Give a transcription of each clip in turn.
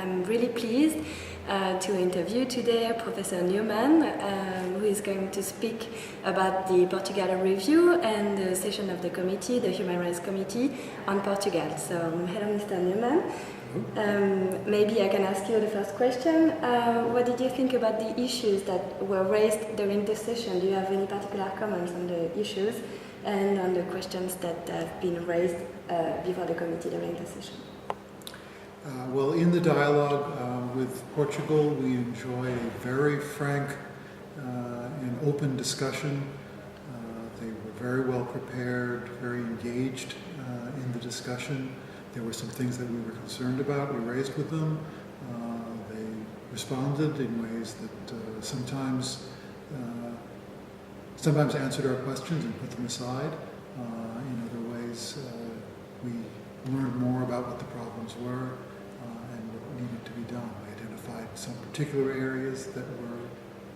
I'm really pleased to interview today Professor Neuman, who is going to speak about the Portugal review and the session of the committee, the Human Rights Committee on Portugal. So, hello, Mr. Neuman. Maybe I can ask you the first question. What did you think about the issues that were raised during the session? Do you have any particular comments on the issues and on the questions that have been raised before the committee during the session? Well, in the dialogue with Portugal, we enjoyed a very frank and open discussion. They were very well prepared, very engaged in the discussion. There were some things that we were concerned about, we raised with them. They responded in ways that sometimes answered our questions and put them aside. In other ways, we learned more about what the problems were and what needed to be done. We identified some particular areas that were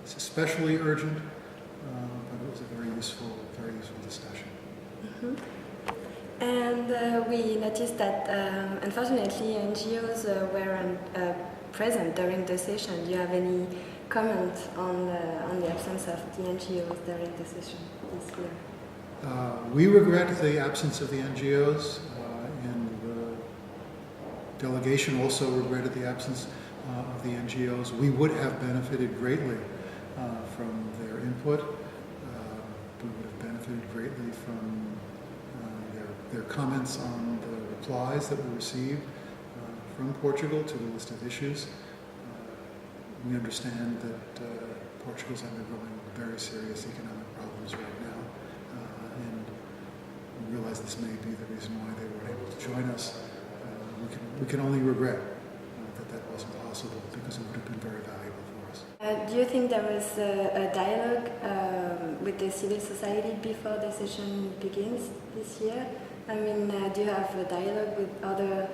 especially urgent, but it was a very useful discussion. Mm-hmm. And we noticed that, unfortunately, NGOs weren't present during the session. Do you have any comment on the absence of the NGOs during the session this year? We regret the absence of the NGOs, and the delegation also regretted the absence of the NGOs. We would have benefited greatly from their input. We would have benefited greatly from their comments on the replies that we received from Portugal to the list of issues. We understand that Portugal is undergoing very serious economic problems right now, and we realize this may be the reason why they weren't able to join us. We can only regret that wasn't possible, because it would have been very valuable for us. Do you think there was a dialogue with the civil society before the session begins this year? I mean, do you have a dialogue with other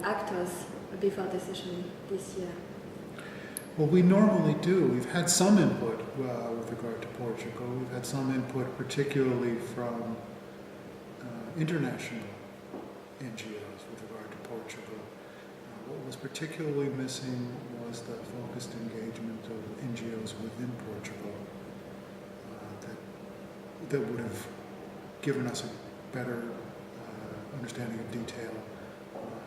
actors before the session this year? Well, we normally do. We've had some input with regard to Portugal. We've had some input particularly from international NGOs with regard to Portugal. What was particularly missing was the focused engagement of NGOs within Portugal that would have given us a better understanding of detail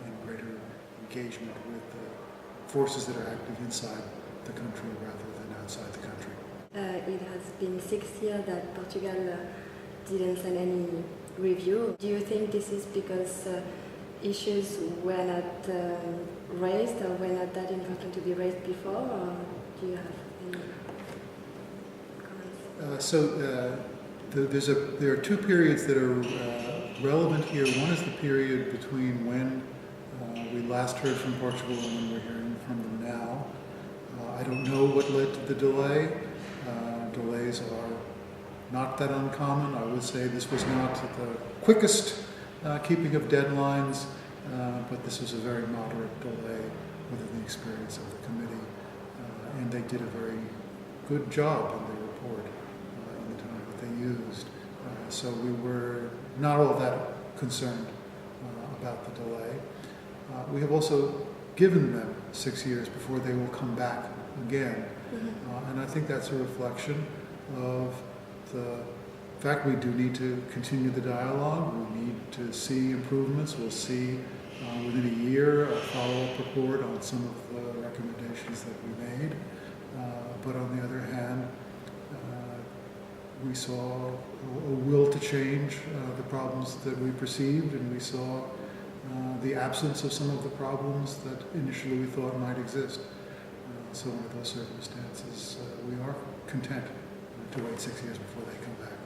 and greater engagement with the forces that are active inside the country rather than outside the country. It has been 6 years that Portugal didn't send any review. Do you think this is because issues were not raised or were not that important to be raised before, or do you have any comments? There are two periods that are relevant here. One is the period between when we last heard from Portugal and when we're hearing from them now. I don't know what led to the delay. Delays are not that uncommon. I would say this was not the quickest keeping of deadlines, but this was a very moderate delay within the experience of the committee. And they did a very good job in their report in the time that they used. So we were not all that concerned about the delay. We have also given them 6 years before they will come back again. Mm-hmm. And I think that's a reflection of the fact we do need to continue the dialogue. We need to see improvements. We'll see within a year a follow-up report on some of the recommendations that we made. But on the other hand, we saw a will to change the problems that we perceived, and we saw the absence of some of the problems that initially we thought might exist. So under those circumstances, we are content to wait 6 years before they come back.